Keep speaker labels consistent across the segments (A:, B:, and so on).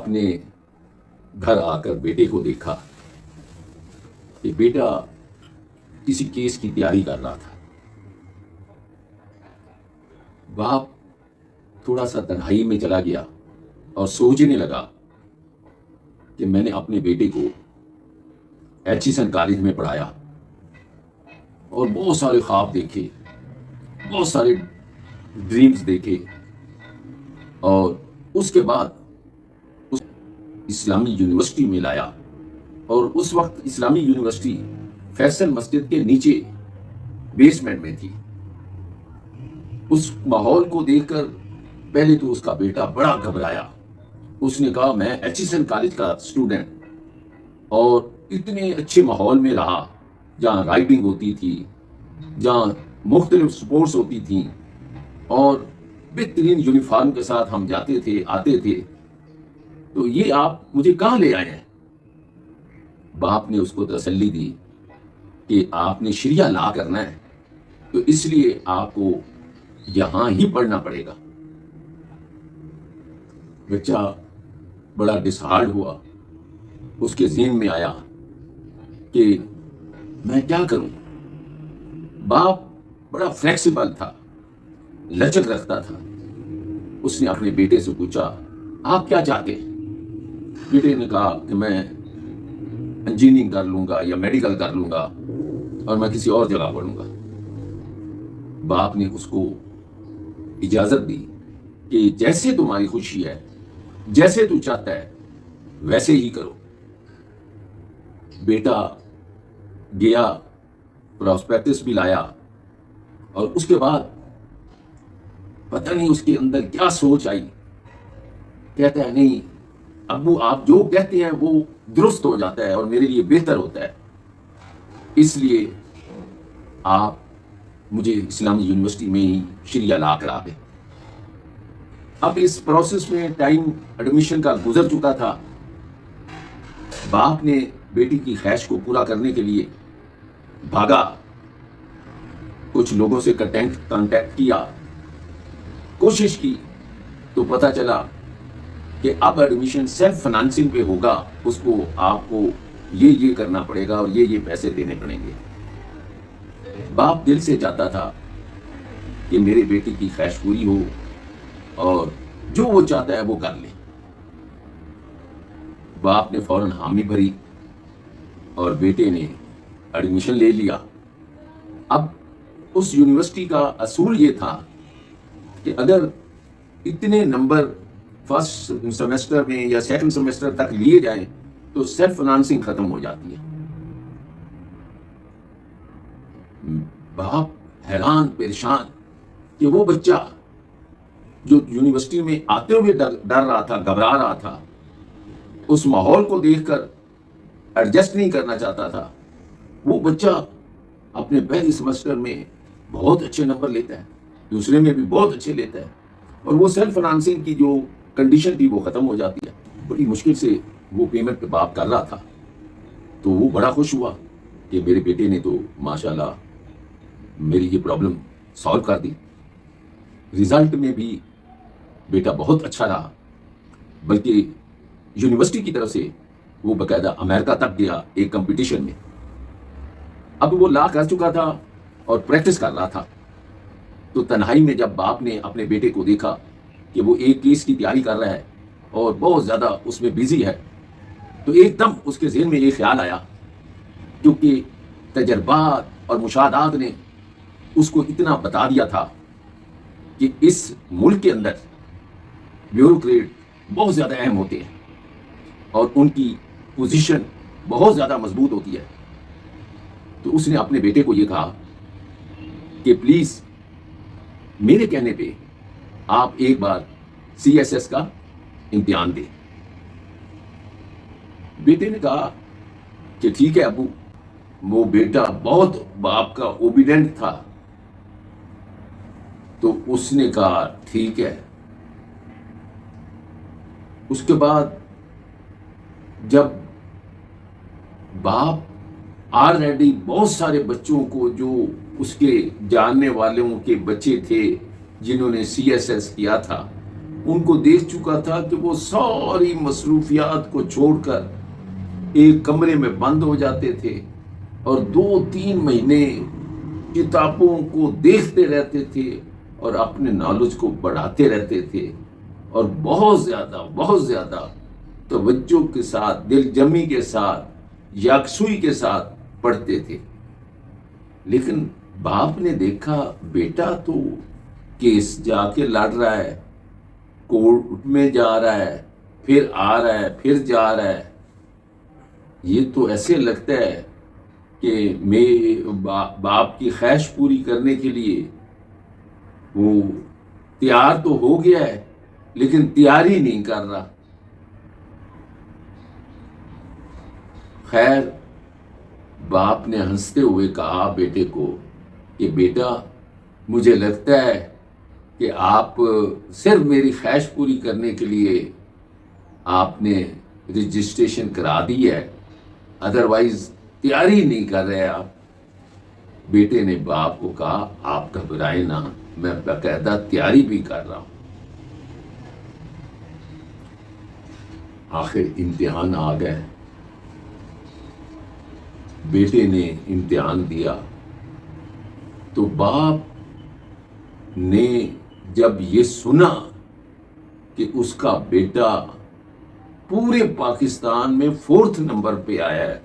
A: باپ نے گھر آ کر بیٹے کو دیکھا کہ بیٹا کسی کیس کی تیاری کر رہا تھا۔ باپ تھوڑا سا تنہائی میں چلا گیا اور سوچنے لگا کہ میں نے اپنے بیٹے کو ایچیسن کالج میں پڑھایا اور بہت سارے خواب دیکھے، بہت سارے ڈریمز دیکھے، اور اس کے بعد اس اسلامی یونیورسٹی میں لایا، اور اس وقت اسلامی یونیورسٹی فیصل مسجد کے نیچے بیسمنٹ میں تھی۔ اس ماحول کو دیکھ کر پہلے تو اس کا بیٹا بڑا گھبرایا۔ اس نے کہا میں ایچیسن کالج کا اسٹوڈنٹ، اور اتنے اچھے ماحول میں رہا جہاں رائڈنگ ہوتی تھی، جہاں مختلف سپورٹس ہوتی تھیں، اور بہترین یونیفارم کے ساتھ ہم جاتے تھے آتے تھے، تو یہ آپ مجھے کہاں لے آئے ہیں؟ باپ نے اس کو تسلی دی کہ آپ نے شریعہ لا کرنا ہے تو اس لیے آپ کو یہاں ہی پڑھنا پڑے گا۔ بچہ بڑا ڈسہارڈ ہوا، اس کے ذہن میں آیا کہ میں کیا کروں۔ باپ بڑا فلیکسیبل تھا، لچک رکھتا تھا۔ اس نے اپنے بیٹے سے پوچھا آپ کیا چاہتے ہیں؟ بیٹے نے کہا کہ میں انجینئرنگ کر لوں گا یا میڈیکل کر لوں گا اور میں کسی اور جگہ پڑھوں گا۔ باپ نے اس کو اجازت دی کہ جیسے تمہاری خوشی ہے، جیسے تو چاہتا ہے ویسے ہی کرو۔ بیٹا گیا، پراسپیکٹس بھی لایا، اور اس کے بعد پتہ نہیں اس کے اندر کیا سوچ آئی، کہتا ہے نہیں ابو آپ جو کہتے ہیں وہ درست ہو جاتا ہے اور میرے لیے بہتر ہوتا ہے، اس لیے آپ مجھے اسلامی یونیورسٹی میں ہی شریعہ لا کرا دیں۔ اب اس پروسیس میں ٹائم ایڈمیشن کا گزر چکا تھا۔ باپ نے بیٹی کی خواہش کو پورا کرنے کے لیے بھاگا، کچھ لوگوں سے کانٹیکٹ کیا، کوشش کی، تو پتہ چلا کہ اب ایڈمیشن سیلف فنانسنگ پہ ہوگا، اس کو آپ کو یہ کرنا پڑے گا اور یہ پیسے دینے پڑیں گے۔ باپ دل سے چاہتا تھا کہ میرے بیٹی کی خواہش پوری ہو اور جو وہ چاہتا ہے وہ کر لے۔ باپ نے فوراً حامی بھری اور بیٹے نے ایڈمیشن لے لیا۔ اب اس یونیورسٹی کا اصول یہ تھا کہ اگر اتنے نمبر فرسٹ سیمسٹر میں یا سیکنڈ سیمسٹر تک لیے جائیں تو سیلف فنانسنگ ختم ہو جاتی ہے۔ باپ حیران پریشان کہ وہ بچہ جو یونیورسٹی میں آتے ہوئے ڈر رہا تھا، گھبرا رہا تھا، اس ماحول کو دیکھ کر ایڈجسٹ نہیں کرنا چاہتا تھا، وہ بچہ اپنے پہلے سیمسٹر میں بہت اچھے نمبر لیتا ہے، دوسرے میں بھی بہت اچھے لیتا ہے، اور وہ سیلف فنانسنگ کی جو کنڈیشن تھی وہ ختم ہو جاتی ہے۔ بڑی مشکل سے وہ پیمنٹ پہ باپ کر رہا تھا، تو وہ بڑا خوش ہوا کہ میرے بیٹے نے تو ماشاءاللہ میری یہ پرابلم سالو کر دی۔ رزلٹ میں بھی بیٹا بہت اچھا رہا، بلکہ یونیورسٹی کی طرف سے وہ باقاعدہ امریکہ تک گیا ایک کمپٹیشن میں۔ اب وہ لا کر چکا تھا اور پریکٹس کر رہا تھا، تو تنہائی میں جب باپ نے اپنے بیٹے کو دیکھا کہ وہ ایک کیس کی تیاری کر رہا ہے اور بہت زیادہ اس میں بیزی ہے، تو ایک دم اس کے ذہن میں یہ خیال آیا، کیونکہ تجربات اور مشاہدات نے اس کو اتنا بتا دیا تھا کہ اس ملک کے اندر بیوروکریٹ بہت زیادہ اہم ہوتے ہیں اور ان کی پوزیشن بہت زیادہ مضبوط ہوتی ہے۔ تو اس نے اپنے بیٹے کو یہ کہا کہ پلیز میرے کہنے پہ آپ ایک بار CSS کا امتحان دیں۔ بیٹے نے کہا کہ ٹھیک ہے ابو۔ وہ بیٹا بہت باپ کا اوبیڈینٹ تھا، تو اس نے کہا ٹھیک ہے۔ اس کے بعد جب باپ آلریڈی بہت سارے بچوں کو جو اس کے جاننے والوں کے بچے تھے جنہوں نے CSS کیا تھا ان کو دیکھ چکا تھا کہ وہ ساری مصروفیات کو چھوڑ کر ایک کمرے میں بند ہو جاتے تھے اور 2-3 مہینے کتابوں کو دیکھتے رہتے تھے اور اپنے نالج کو بڑھاتے رہتے تھے اور بہت زیادہ توجہ کے ساتھ، دل جمی کے ساتھ، یکسوئی کے ساتھ پڑھتے تھے۔ لیکن باپ نے دیکھا بیٹا تو کیس جا کے لڑ رہا ہے، کورٹ میں جا رہا ہے، پھر آ رہا ہے، پھر جا رہا ہے، یہ تو ایسے لگتا ہے کہ باپ کی خواہش پوری کرنے کے لیے وہ تیار تو ہو گیا ہے لیکن تیاری نہیں کر رہا۔ خیر، باپ نے ہنستے ہوئے کہا بیٹے کو کہ بیٹا مجھے لگتا ہے کہ آپ صرف میری خواہش پوری کرنے کے لیے آپ نے رجسٹریشن کرا دی ہے، ادروائز تیاری نہیں کر رہے آپ۔ بیٹے نے باپ کو کہا آپ گھبرائیں نہ، میں باقاعدہ تیاری بھی کر رہا ہوں۔ آخر امتحان آ گئے، بیٹے نے امتحان دیا تو باپ نے جب یہ سنا کہ اس کا بیٹا پورے پاکستان میں 4 نمبر پہ آیا ہے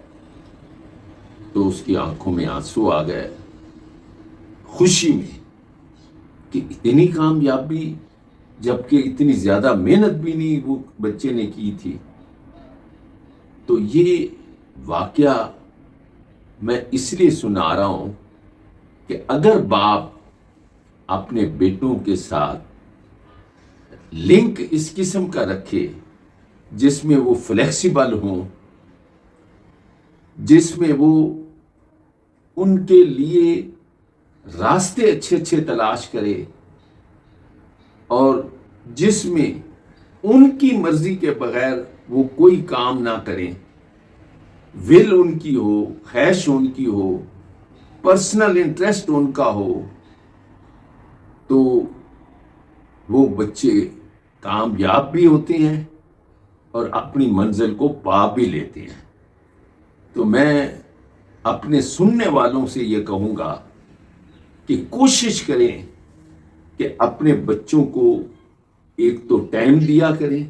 A: تو اس کی آنکھوں میں آنسو آ گئے، خوشی میں کہ اتنی کامیابی، جبکہ اتنی زیادہ محنت بھی نہیں وہ بچے نے کی تھی۔ تو یہ واقعہ میں اس لیے سنا رہا ہوں کہ اگر باپ اپنے بیٹوں کے ساتھ لنک اس قسم کا رکھے جس میں وہ فلیکسیبل ہوں، جس میں وہ ان کے لیے راستے اچھے تلاش کرے اور جس میں ان کی مرضی کے بغیر وہ کوئی کام نہ کریں، ول ان کی ہو، خواہش ان کی ہو، پرسنل انٹرسٹ ان کا ہو، تو وہ بچے کامیاب بھی ہوتے ہیں اور اپنی منزل کو پا بھی لیتے ہیں۔ تو میں اپنے سننے والوں سے یہ کہوں گا کہ کوشش کریں کہ اپنے بچوں کو ایک تو ٹائم دیا کریں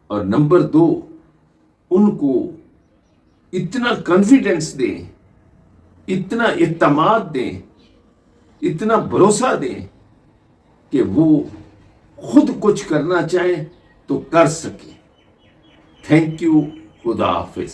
A: اور نمبر 2 ان کو اتنا کانفیڈنس دیں، اتنا اعتماد دیں، اتنا بھروسہ دیں کہ وہ خود کچھ کرنا چاہیں تو کر سکیں۔ تھینک یو، خدا حافظ۔